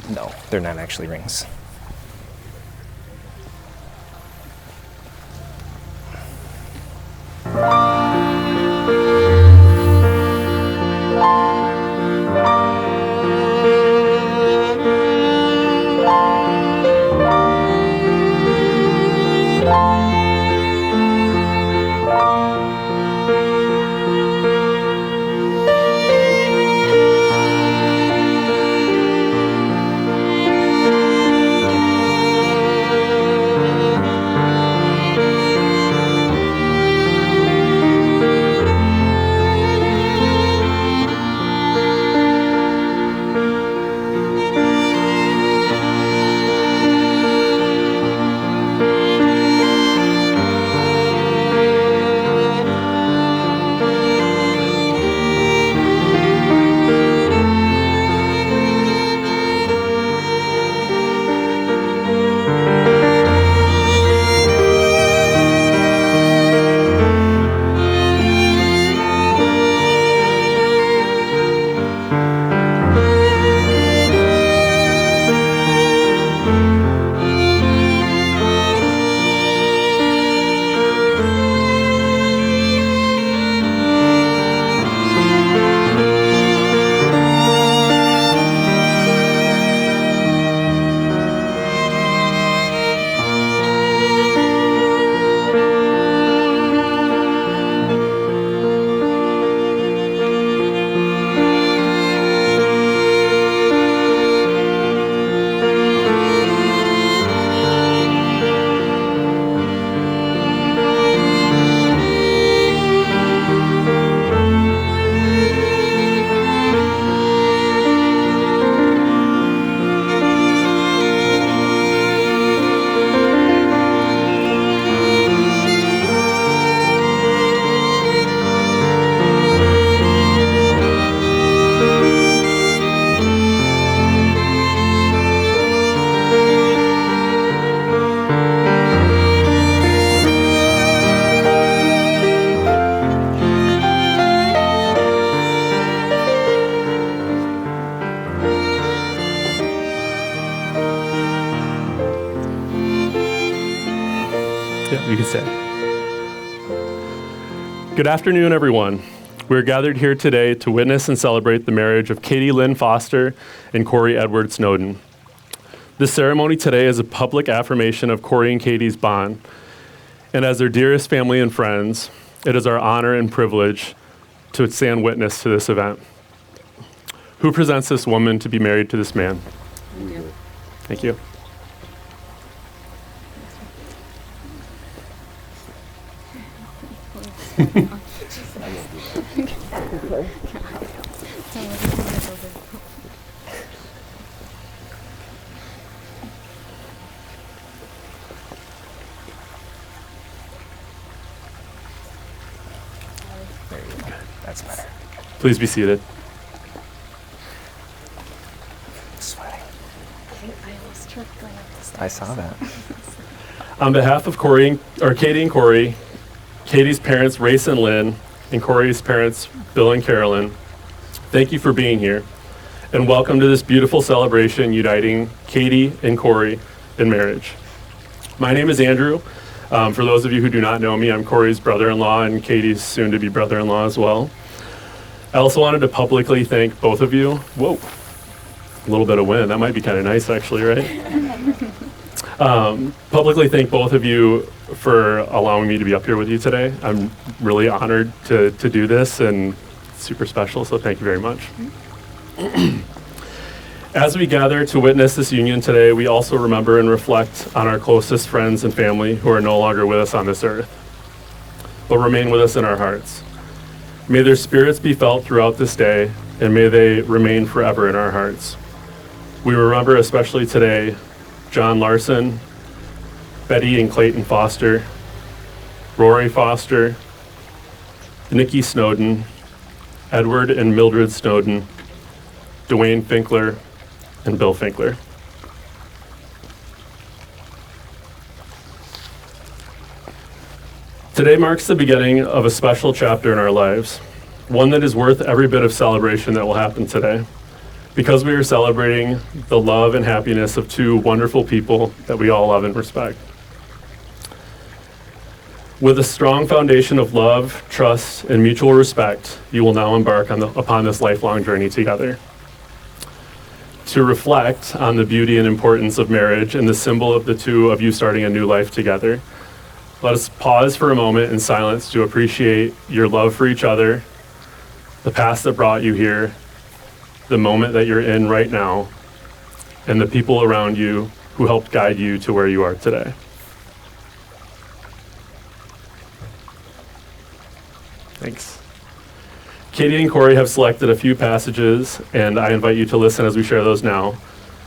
No, they're not actually rings. Yeah, you can say. Good afternoon, everyone. We're gathered here today to witness and celebrate the marriage of Katie Lynn Foster and Corey Edward Snowden. This ceremony today is a public affirmation of Corey and Katie's bond. And as their dearest family and friends, it is our honor and privilege to stand witness to this event. Who presents this woman to be married to this man? You do. Thank you. That's better. Please be seated. Sweating. I lost track going up the stairs. I saw that. On behalf of Katie and Corey, Katie's parents, Race and Lynn, and Corey's parents, Bill and Carolyn, thank you for being here, and welcome to this beautiful celebration uniting Katie and Corey in marriage. My name is Andrew. For those of you who do not know me, I'm Corey's brother-in-law and Katie's soon-to-be brother-in-law as well. I also wanted to publicly thank both of you. Whoa, a little bit of wind. That might be kind of nice, actually, right? Publicly thank both of you for allowing me to be up here with you today. I'm really honored to do this and super special, so thank you very much. As we gather to witness this union today, we also remember and reflect on our closest friends and family who are no longer with us on this earth, but remain with us in our hearts. May their spirits be felt throughout this day, and may they remain forever in our hearts. We remember especially today John Larson, Betty and Clayton Foster, Rory Foster, Nikki Snowden, Edward and Mildred Snowden, Dwayne Finkler, and Bill Finkler. Today marks the beginning of a special chapter in our lives, one that is worth every bit of celebration that will happen today. because we are celebrating the love and happiness of two wonderful people that we all love and respect. With a strong foundation of love, trust, and mutual respect, you will now embark upon this lifelong journey together. To reflect on the beauty and importance of marriage and the symbol of the two of you starting a new life together, let us pause for a moment in silence to appreciate your love for each other, the past that brought you here, the moment that you're in right now, and the people around you who helped guide you to where you are today. Thanks. Katie and Corey have selected a few passages, and I invite you to listen as we share those now.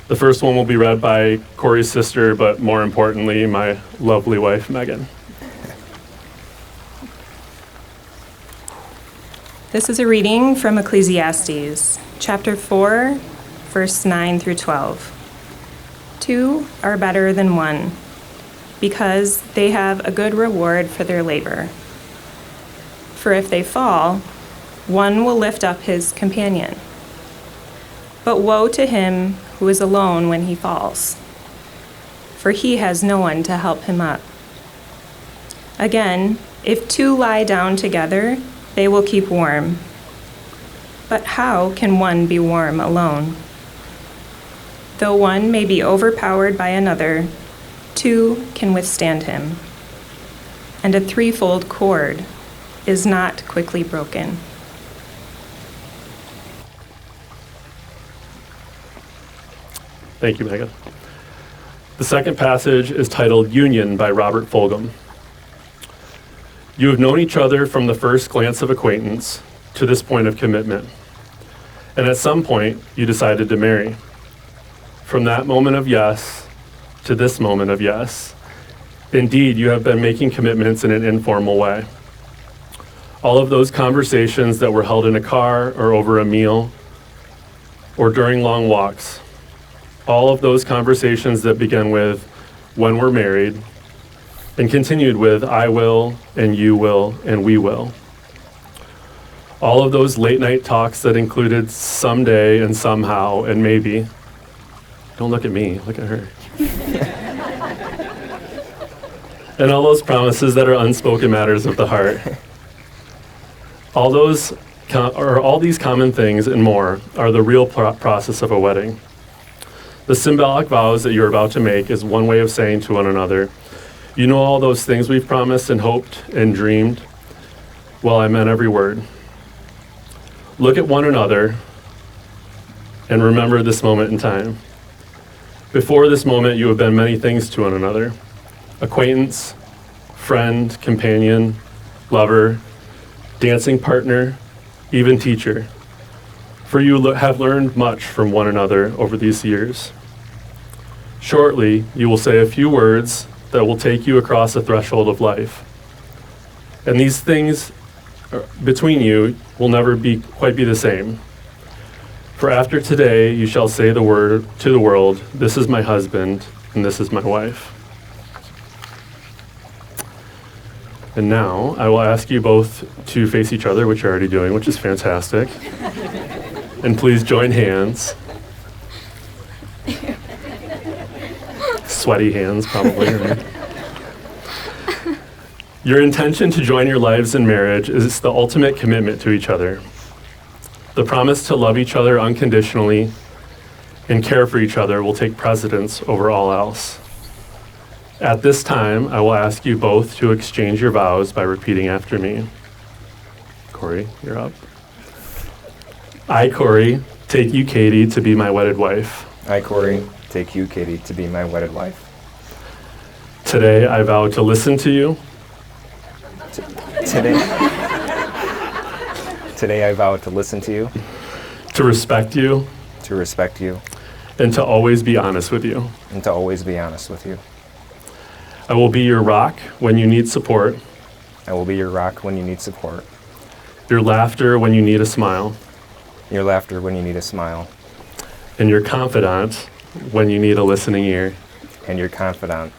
The first one will be read by Corey's sister, but more importantly, my lovely wife, Megan. This is a reading from Ecclesiastes, chapter 4, verse 9 through 12. 2 are better than 1, because they have a good reward for their labor. For if they fall, one will lift up his companion. But woe to him who is alone when he falls, for he has no one to help him up. Again, if 2 lie down together, they will keep warm. But how can one be warm alone? Though one may be overpowered by another, 2 can withstand him. And a threefold cord is not quickly broken. Thank you, Megan. The second passage is titled Union by Robert Fulghum. You have known each other from the first glance of acquaintance to this point of commitment. And at some point, you decided to marry. From that moment of yes to this moment of yes, indeed, you have been making commitments in an informal way. All of those conversations that were held in a car or over a meal or during long walks, all of those conversations that began with, when we're married, and continued with, I will, and you will, and we will. All of those late night talks that included someday and somehow and maybe. Don't look at me, look at her. And all those promises that are unspoken matters of the heart. All these common things and more are the real process of a wedding. The symbolic vows that you're about to make is one way of saying to one another, you know all those things we've promised and hoped and dreamed? Well, I meant every word. Look at one another and remember this moment in time. Before this moment, you have been many things to one another. Acquaintance, friend, companion, lover, dancing partner, even teacher. For you have learned much from one another over these years. Shortly, you will say a few words that will take you across the threshold of life. And these things between you will never quite be the same. For after today, you shall say the word to the world, this is my husband, and this is my wife. And now, I will ask you both to face each other, which you're already doing, which is fantastic. And please join hands. Sweaty hands, probably, right? Your intention to join your lives in marriage is the ultimate commitment to each other. The promise to love each other unconditionally and care for each other will take precedence over all else. At this time, I will ask you both to exchange your vows by repeating after me. Corey, you're up. I, Corey, take you, Katie, to be my wedded wife. I, Corey, take you, Katie, to be my wedded wife. Today, I vow to listen to you. Today I vow to listen to you, To respect you. to respect you, And to always be honest with you. and to always be honest with you. I will be your rock when you need support. I will be your rock when you need support, Your laughter when you need a smile. your laughter when you need a smile, And your confidant when you need a listening ear. and your confidant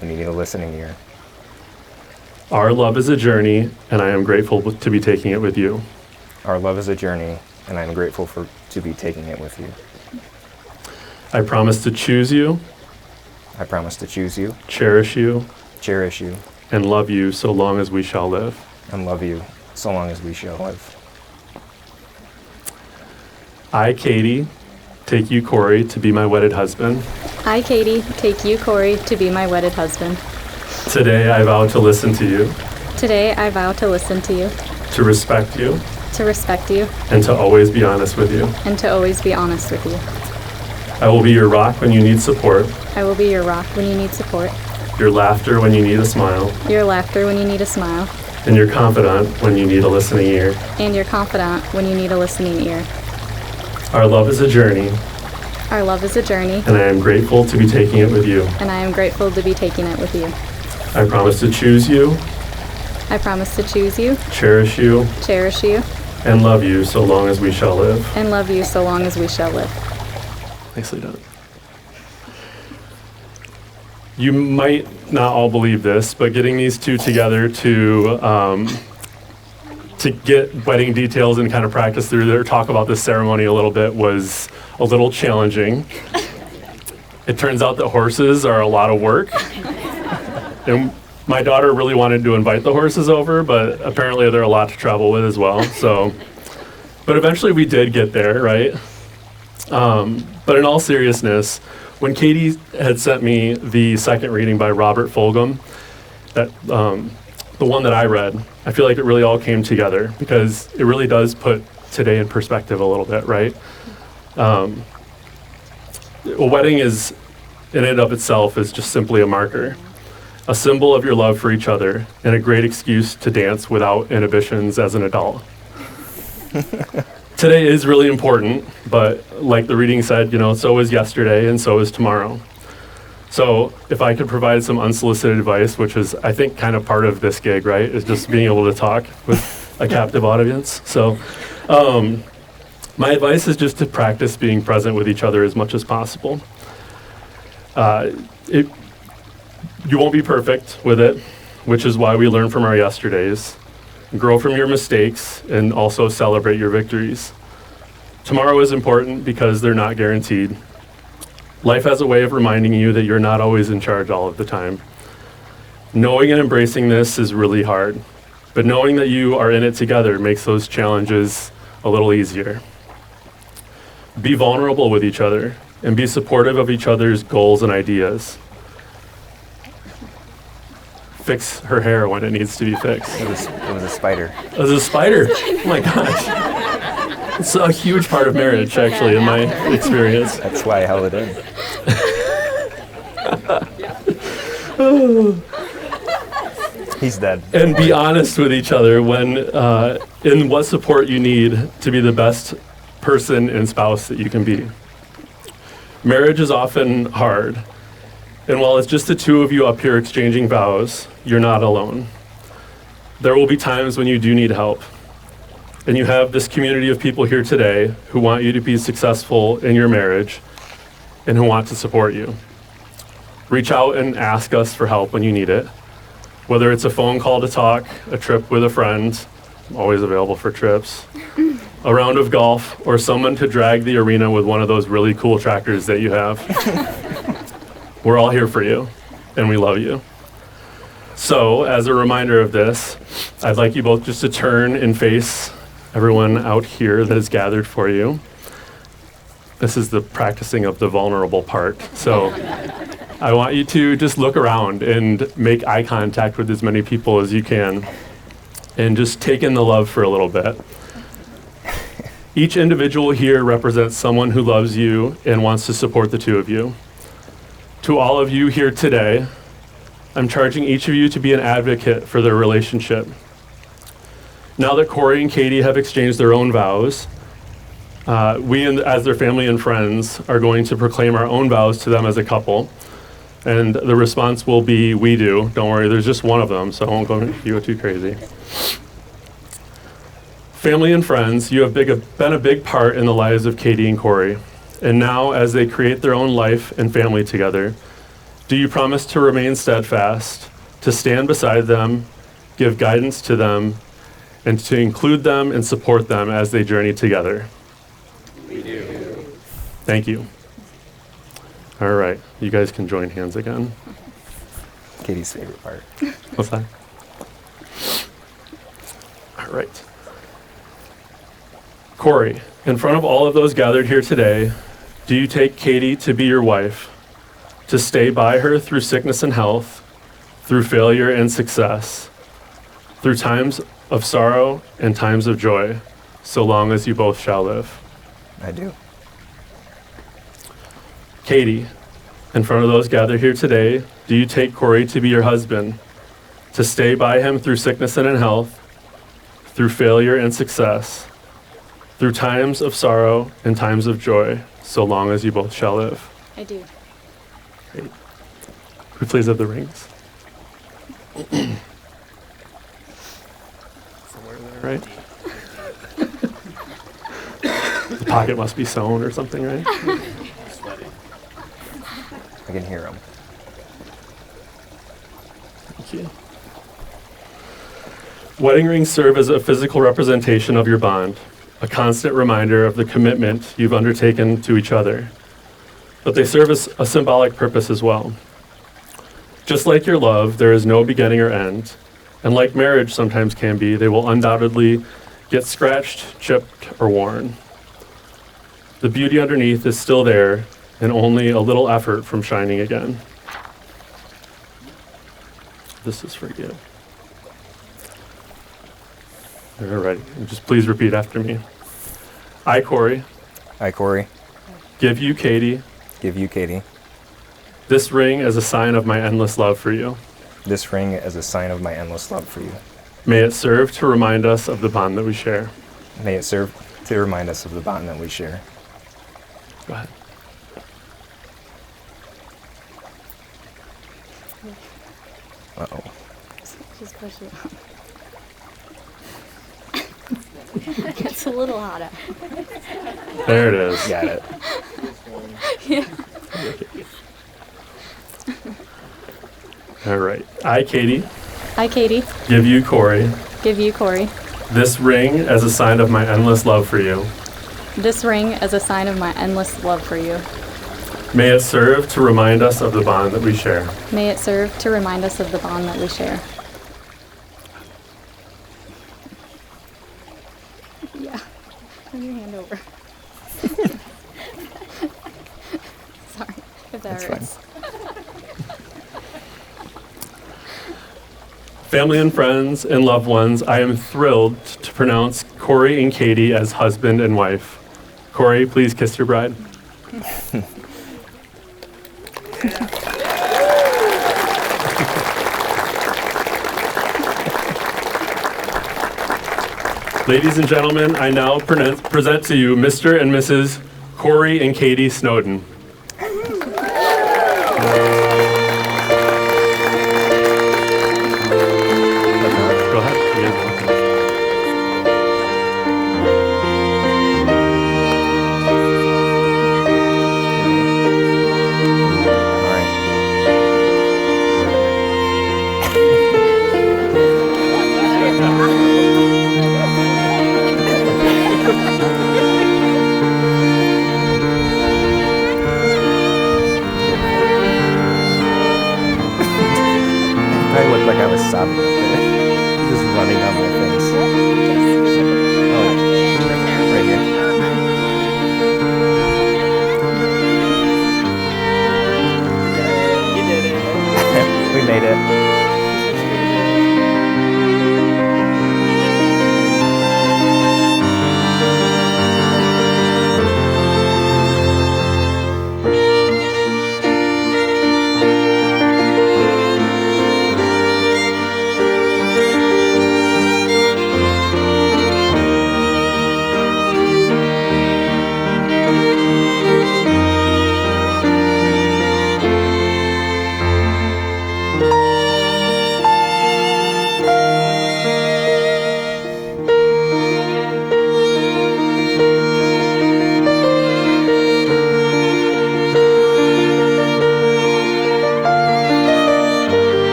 when you need a listening ear. Our love is a journey, and I am grateful to be taking it with you. Our love is a journey, and I am grateful to be taking it with you. I promise to choose you, I promise to choose you, cherish you, cherish you, and love you so long as we shall live. and love you so long as we shall live. I, Katie, take you, Corey, to be my wedded husband. I, Katie, take you, Corey, to be my wedded husband. Today I vow to listen to you, Today I vow to listen to you, to respect you, to respect you, and to always be honest with you. and to always be honest with you. I will be your rock when you need support, I will be your rock when you need support, your laughter when you need a smile, your laughter when you need a smile, and your confidant when you need a listening ear. and your confidant when you need a listening ear. Our love is a journey, Our love is a journey, and I am grateful to be taking it with you. and I am grateful to be taking it with you. I promise to choose you, I promise to choose you, cherish you, cherish you, and love you so long as we shall live. and love you so long as we shall live. Nicely done. You might not all believe this, but getting these two together to get wedding details and kind of practice through their talk about this ceremony a little bit was a little challenging. It turns out that horses are a lot of work. And my daughter really wanted to invite the horses over, but apparently they're a lot to travel with as well. So, but eventually we did get there, right? But in all seriousness, when Katie had sent me the second reading by Robert Fulghum, that the one that I read, I feel like it really all came together because it really does put today in perspective a little bit, right? A wedding is, in and of itself, is just simply a marker, a symbol of your love for each other, and a great excuse to dance without inhibitions as an adult. Today is really important, but like the reading said, so is yesterday and so is tomorrow. So if I could provide some unsolicited advice, which is, I think, kind of part of this gig, right, is just being able to talk with a captive audience. So my advice is just to practice being present with each other as much as possible. You won't be perfect with it, which is why we learn from our yesterdays. Grow from your mistakes and also celebrate your victories. Tomorrow is important because they're not guaranteed. Life has a way of reminding you that you're not always in charge all of the time. Knowing and embracing this is really hard, but knowing that you are in it together makes those challenges a little easier. Be vulnerable with each other and be supportive of each other's goals and ideas. Fix her hair when it needs to be fixed. It was a spider. It was a spider. Oh my gosh. It's a huge part of marriage, actually, in my experience. That's why I held it in. He's dead. And be honest with each other when in what support you need to be the best person and spouse that you can be. Marriage is often hard. And while it's just the two of you up here exchanging vows, you're not alone. There will be times when you do need help. And you have this community of people here today who want you to be successful in your marriage and who want to support you. Reach out and ask us for help when you need it. Whether it's a phone call to talk, a trip with a friend, I'm always available for trips, a round of golf, or someone to drag the arena with one of those really cool tractors that you have. We're all here for you, and we love you. So, as a reminder of this, I'd like you both just to turn and face everyone out here that is gathered for you. This is the practicing of the vulnerable part. So, I want you to just look around and make eye contact with as many people as you can, and just take in the love for a little bit. Each individual here represents someone who loves you and wants to support the two of you. To all of you here today, I'm charging each of you to be an advocate for their relationship. Now that Corey and Katie have exchanged their own vows, we, as their family and friends, are going to proclaim our own vows to them as a couple. And the response will be, we do. Don't worry, there's just one of them, so I won't go too crazy. Family and friends, you have been a big part in the lives of Katie and Corey. And now, as they create their own life and family together, do you promise to remain steadfast, to stand beside them, give guidance to them, and to include them and support them as they journey together? We Thank you. All right, you guys can join hands again. Katie's favorite part. What's that? All right. Corey, in front of all of those gathered here today, do you take Katie to be your wife, to stay by her through sickness and health, through failure and success, through times of sorrow and times of joy, so long as you both shall live? I do. Katie, in front of those gathered here today, do you take Corey to be your husband, to stay by him through sickness and in health, through failure and success, through times of sorrow and times of joy, so long as you both shall live? I do. Great. Could we please have the rings? Somewhere there, right? The pocket must be sewn or something, right? I can hear him. Thank you. Wedding rings serve as a physical representation of your bond, a constant reminder of the commitment you've undertaken to each other. But they serve as a symbolic purpose as well. Just like your love, there is no beginning or end, and like marriage sometimes can be, they will undoubtedly get scratched, chipped, or worn. The beauty underneath is still there, and only a little effort from shining again. This is for you. All right, just please repeat after me. I, Corey, I, Corey, give you, Katie, give you, Katie, this ring as a sign of my endless love for you. this ring as a sign of my endless love for you. May it serve to remind us of the bond that we share. May it serve to remind us of the bond that we share. Go ahead. Uh-oh. Just push it on. It's a little hot out. There it is. Got it. All right. I, Katie, I, Katie, give you, Corey, give you, Corey, this ring as a sign of my endless love for you. this ring as a sign of my endless love for you. May it serve to remind us of the bond that we share. May it serve to remind us of the bond that we share. Yeah. Turn your hand over. Sorry if that That's hurts. fine. Family and friends and loved ones, I am thrilled to pronounce Corey and Katie as husband and wife. Corey, please kiss your bride. Ladies and gentlemen, I now present to you Mr. and Mrs. Corey and Katie Snowden. Go ahead. You guys want to- All right. I looked like I was sobbing up there. Just running down my face. Oh, right here. You did it. We made it.